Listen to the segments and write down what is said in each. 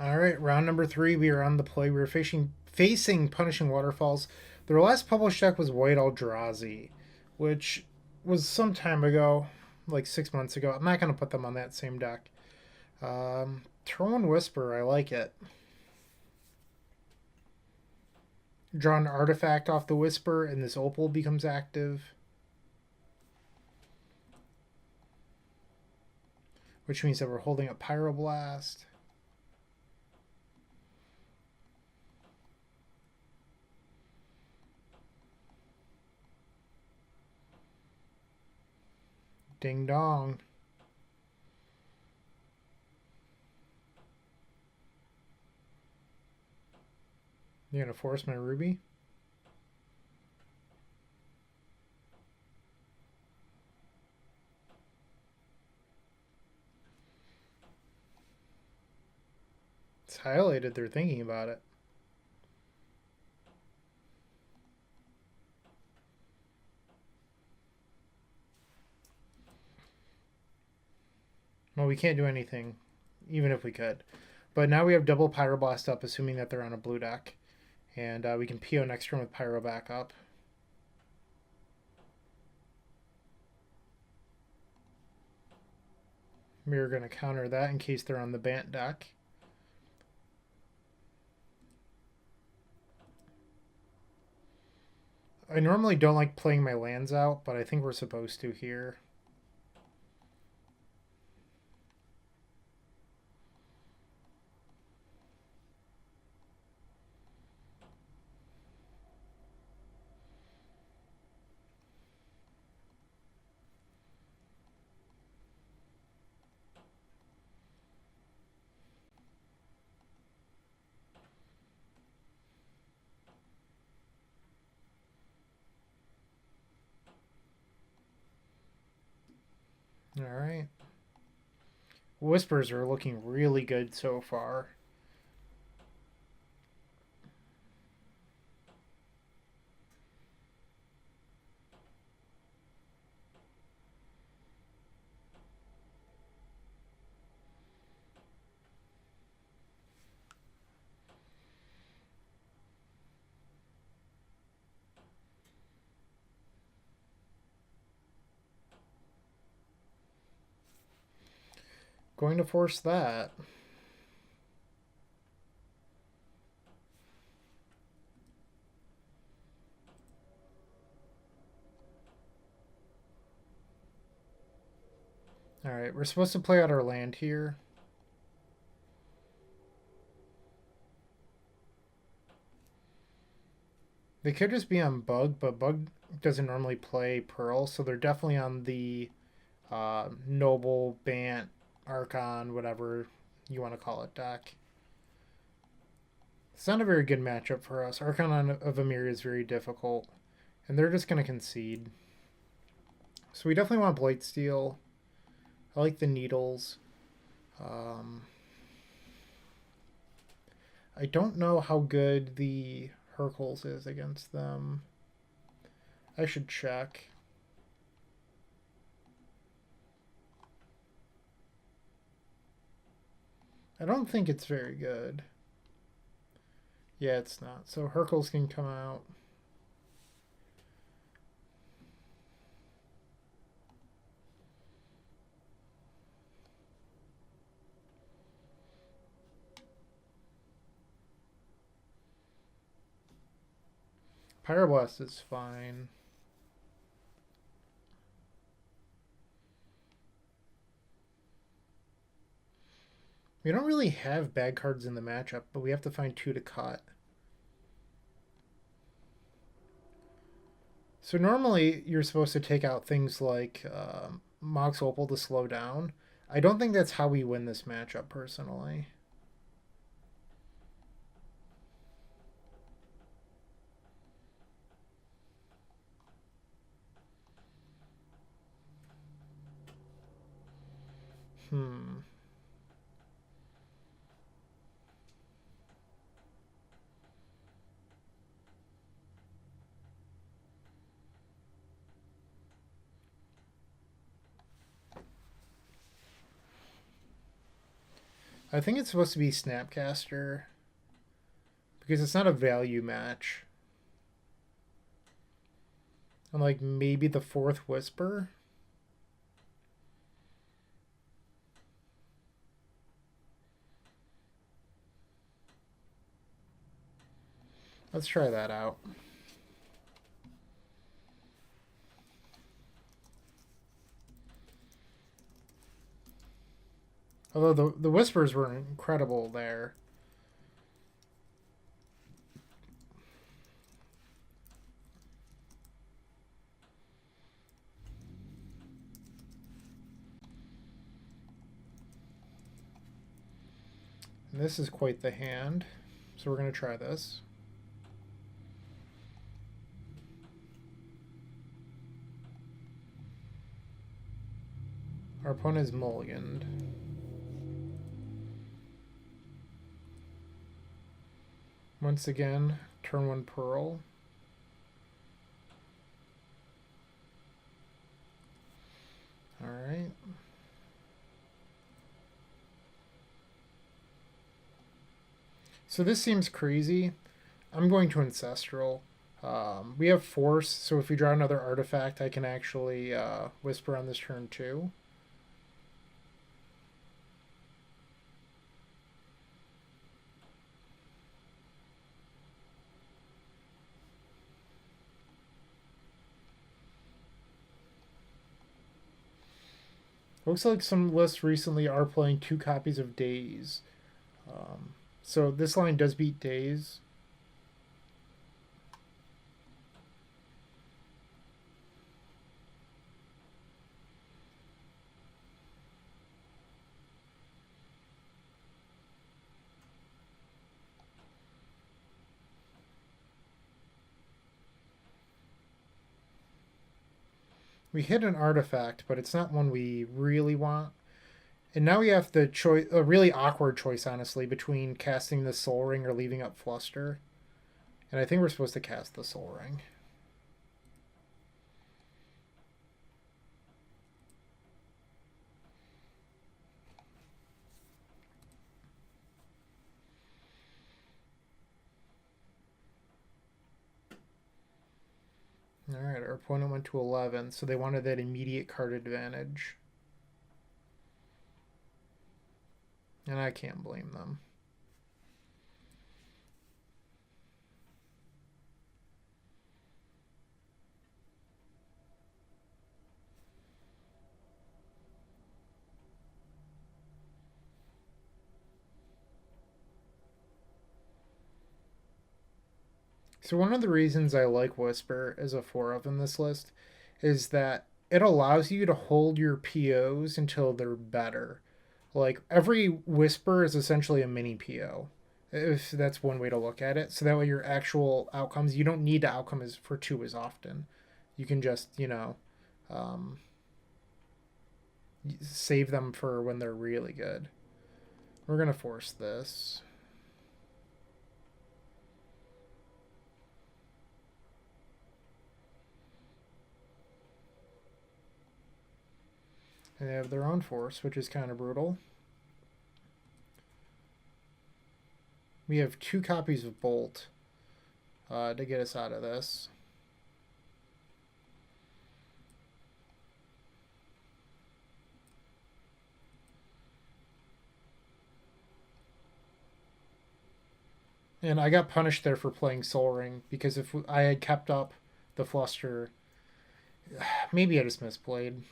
All right, round number 3. We are on the play. We are facing Punishing Waterfalls. Their last published deck was White Eldrazi, which was some time ago, like 6 months ago. I'm not going to put them on that same deck. Throw and Whisper, I like it. Draw an artifact off the Whisper, and this Opal becomes active, which means that we're holding a Pyroblast. Ding dong. You're going to force my Ruby? It's highlighted. They're thinking about it. Well, we can't do anything, even if we could. But now we have double Pyroblast up, assuming that they're on a blue deck. And we can PO next turn with Pyro back up. We're going to counter that in case they're on the Bant deck. I normally don't like playing my lands out, but I think we're supposed to here. All right. Whispers are looking really good so far. Going to force that. All right, we're supposed to play out our land here. They could just be on Bug, but Bug doesn't normally play Pearl, so they're definitely on the Noble, Bant, Archon, whatever you want to call it, deck. It's not a very good matchup for us. Archon of Amir is very difficult, and they're just going to concede. So we definitely want Blightsteel. I like the Needles. I don't know how good the Hercules is against them. I should check. I don't think it's very good. Yeah, it's not. So Hercules can come out. Pyroblast is fine. We don't really have bad cards in the matchup, but we have to find 2 to cut. So normally you're supposed to take out things like Mox Opal to slow down. I don't think that's how we win this matchup, personally. Hmm. I think it's supposed to be Snapcaster because it's not a value match. And like maybe the fourth Whisper. Let's try that out. Although the Whispers were incredible there. And this is quite the hand. So we're going to try this. Our opponent is mulliganed. Once again, turn 1 Pearl. Alright. So this seems crazy. I'm going to Ancestral. We have Force, so if we draw another artifact, I can actually Whisper on this turn too. Looks like some lists recently are playing 2 copies of Daze. So this line does beat Daze. We hit an artifact, but it's not one we really want. And now we have the choice, a really awkward choice, honestly, between casting the Soul Ring or leaving up Fluster. And I think we're supposed to cast the Soul Ring. Alright, our opponent went to 11, so they wanted that immediate card advantage. And I can't blame them. So one of the reasons I like Whisper as a 4 of in this list is that it allows you to hold your POs until they're better. Like every Whisper is essentially a mini PO, if that's one way to look at it. So that way your actual outcomes, you don't need to outcome as for 2 as often. You can just, um, save them for when they're really good. We're going to force this. And they have their own force, which is kind of brutal. We have 2 copies of Bolt to get us out of this. And I got punished there for playing Soul Ring, because if I had kept up the Fluster, maybe I just misplayed.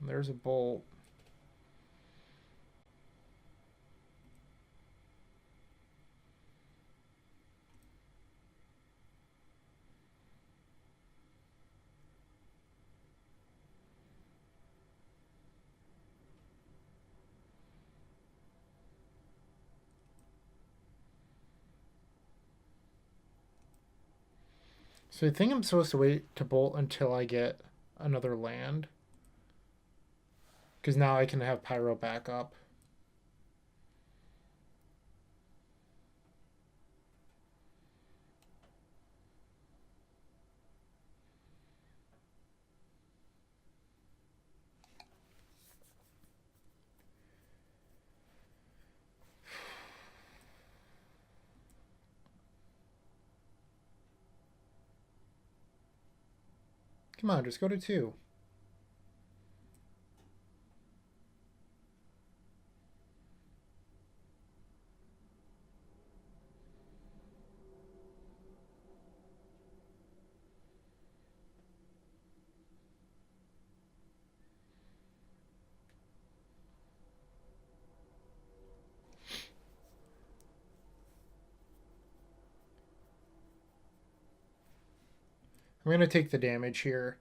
There's a Bolt. So I think I'm supposed to wait to Bolt until I get another land. Because now I can have Pyro back up. Come on, just go to 2. I'm going to take the damage here.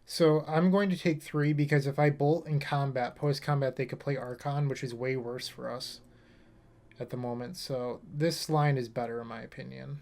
So I'm going to take 3 because if I bolt in combat, post-combat, they could play Archon, which is way worse for us at the moment. So this line is better in my opinion.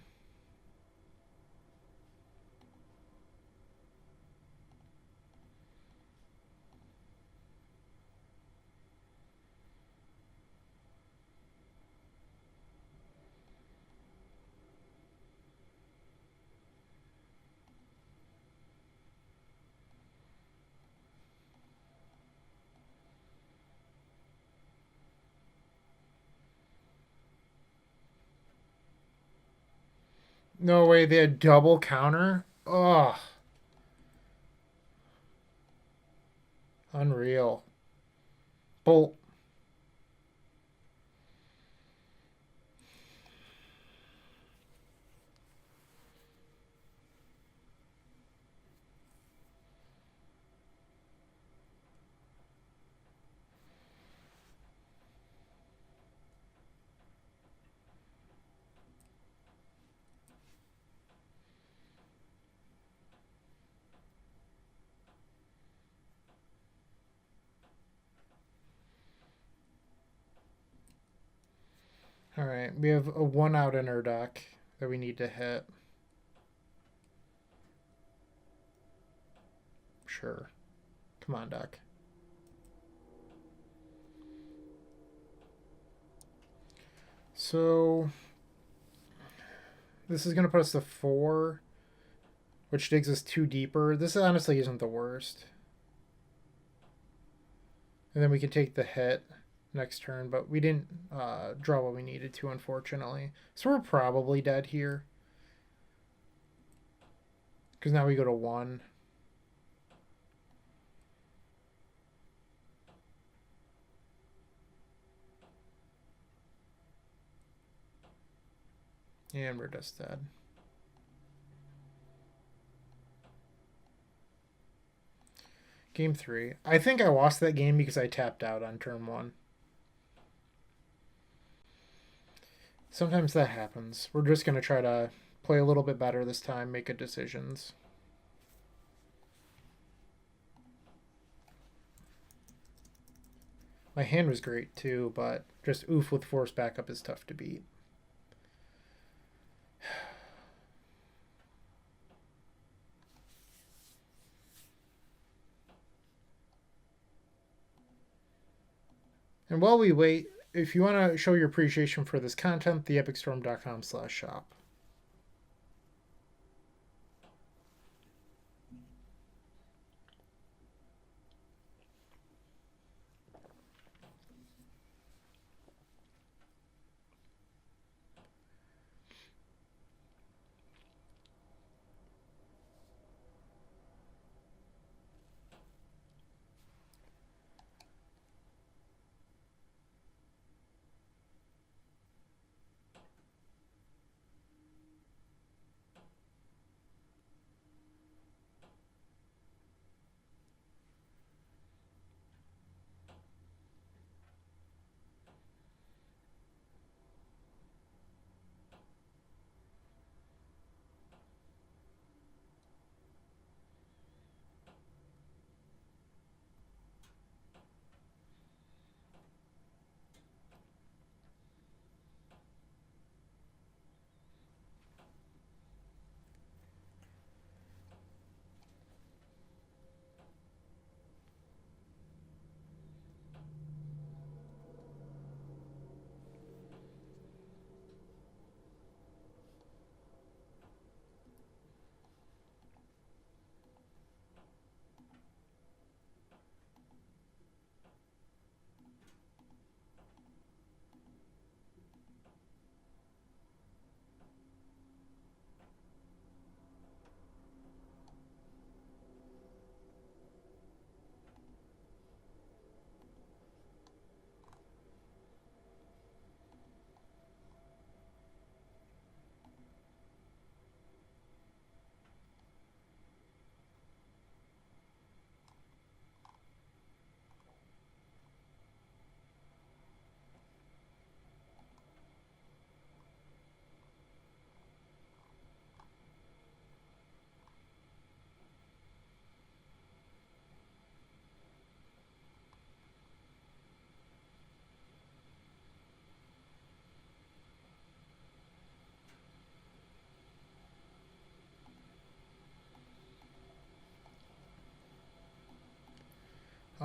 No way, they had double counter? Ugh. Unreal. Bolt. Alright, we have a 1 out in our deck that we need to hit. Sure. Come on, deck. So this is going to put us to 4, which digs us 2 deeper. This honestly isn't the worst. And then we can take the hit next turn, but we didn't draw what we needed to, unfortunately. So we're probably dead here. Because now we go to 1. And we're just dead. Game 3. I think I lost that game because I tapped out on turn 1. Sometimes that happens. We're just going to try to play a little bit better this time, make good decisions. My hand was great too, but just oof with force backup is tough to beat. And while we wait, if you want to show your appreciation for this content, theepicstorm.com/shop.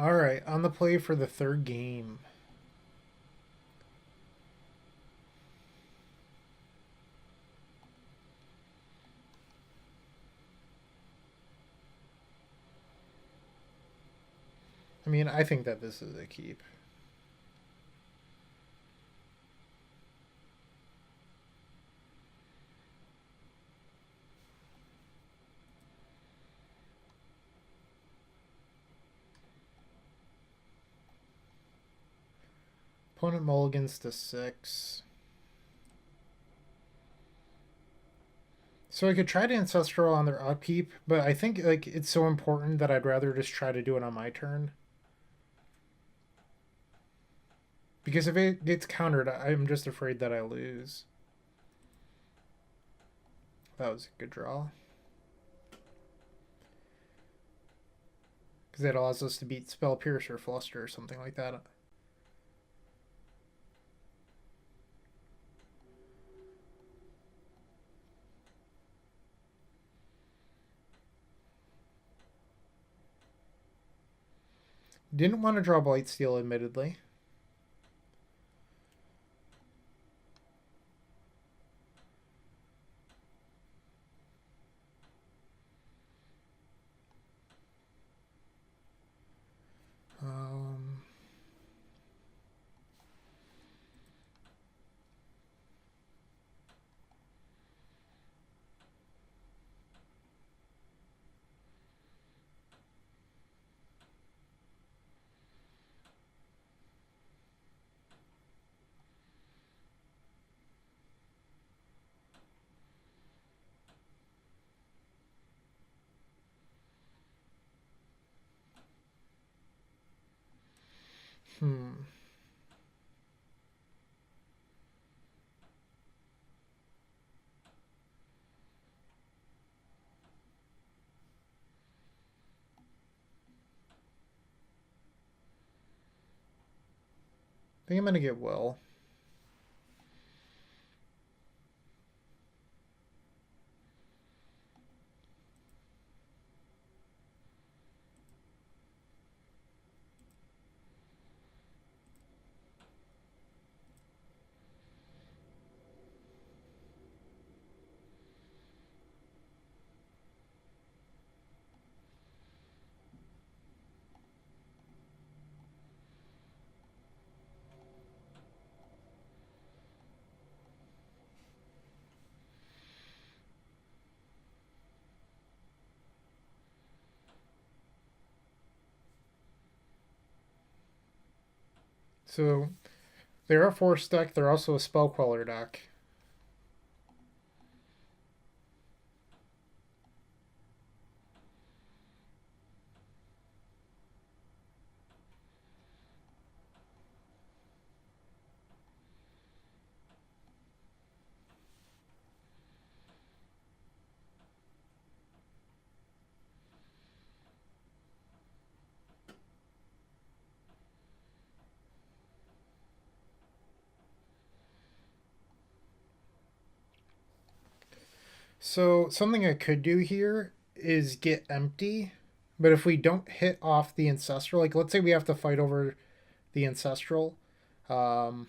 All right, on the play for the third game. I mean, I think that this is a keep. Opponent mulligans to 6. So I could try to Ancestral on their upkeep, but I think like it's so important that I'd rather just try to do it on my turn. Because if it gets countered, I'm just afraid that I lose. That was a good draw. Because that allows us to beat Spell Pierce or Fluster or something like that. Didn't want to draw Blightsteel, admittedly. Um, hmm. I think I'm going to get Will. So they're a Force deck. They're also a Spell Queller deck. So something I could do here is get empty. But if we don't hit off the Ancestral, like let's say we have to fight over the Ancestral, um,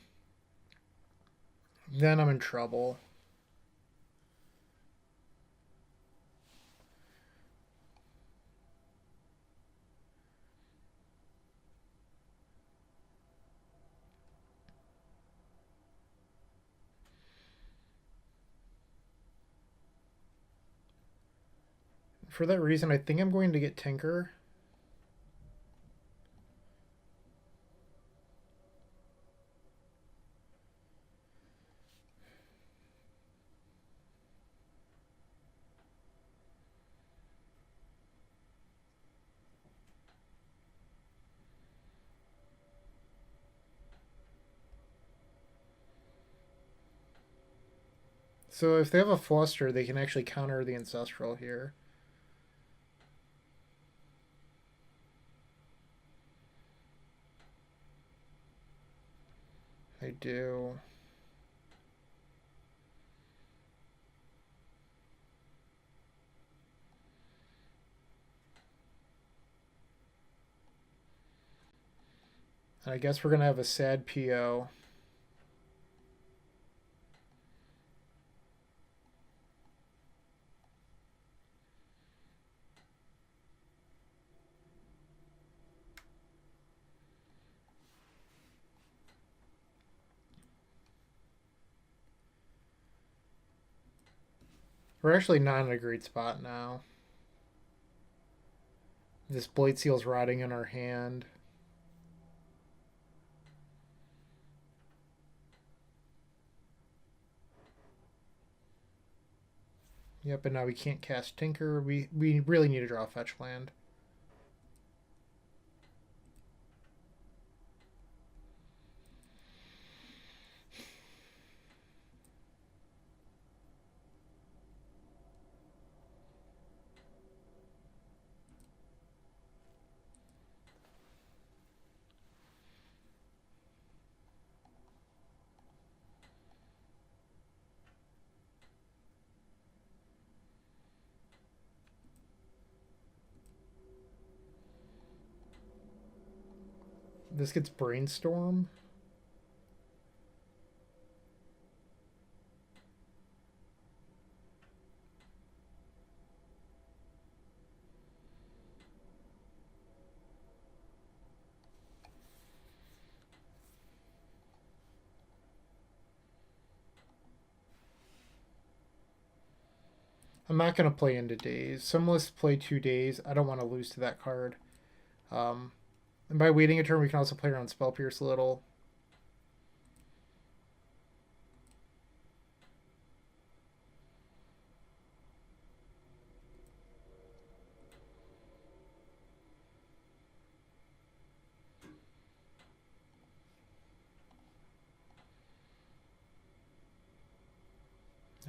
then I'm in trouble. For that reason, I think I'm going to get Tinker. So if they have a Fluster, they can actually counter the Ancestral here. I do. And I guess we're going to have a sad PO. We're actually not in a great spot now. This blade seal's rotting in our hand. Yep, but now we can't cast Tinker. We really need to draw a fetch land. This gets Brainstorm. I'm not going to play into Daze. Some lists play 2 days. I don't want to lose to that card. And by waiting a turn, we can also play around Spell Pierce a little.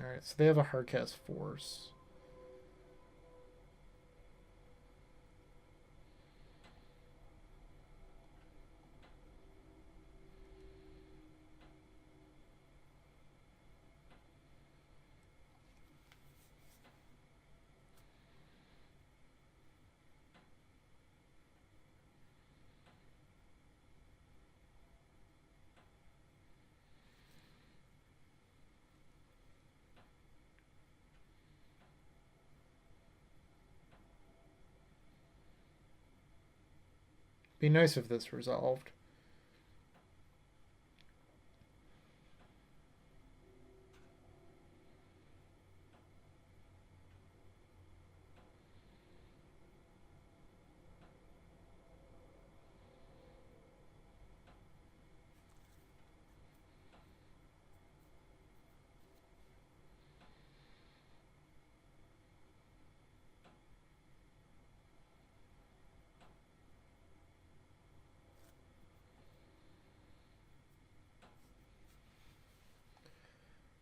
Alright, so they have a Hardcast Force. Be nice if this resolved.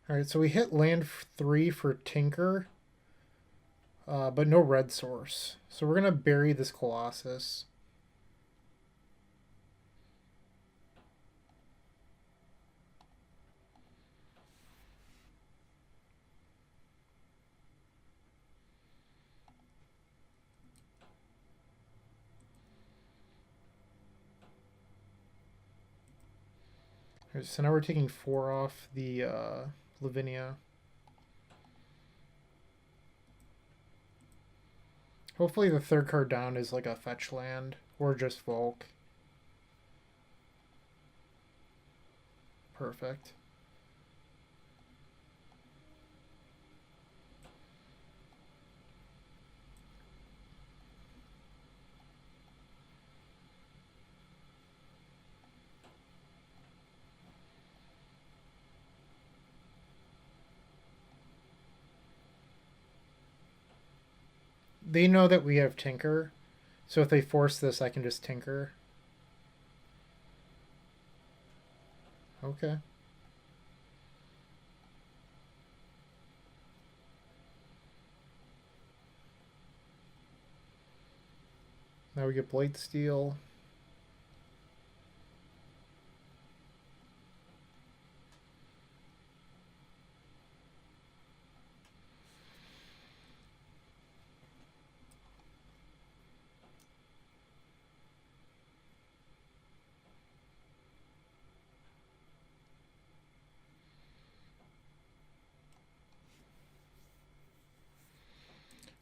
Alright, so we hit land 3 for Tinker, but no red source. So we're going to bury this Colossus. Alright, so now we're taking 4 off the Lavinia. Hopefully the third card down is like a fetch land or just Volk. Perfect. They know that we have Tinker, so if they force this, I can just Tinker. Okay. Now we get Blade Steel.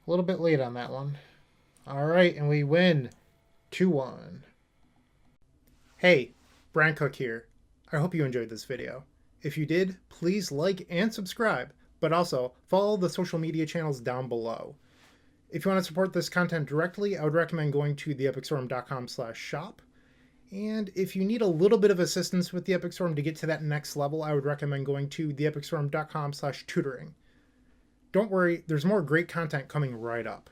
A little bit late on that one. All right, and we win 2-1. Hey, Bryant Cook here. I hope you enjoyed this video. If you did, please like and subscribe, but also follow the social media channels down below. If you want to support this content directly, I would recommend going to theepicstorm.com/shop. And if you need a little bit of assistance with the Epic Storm to get to that next level, I would recommend going to theepicstorm.com/tutoring. Don't worry, there's more great content coming right up.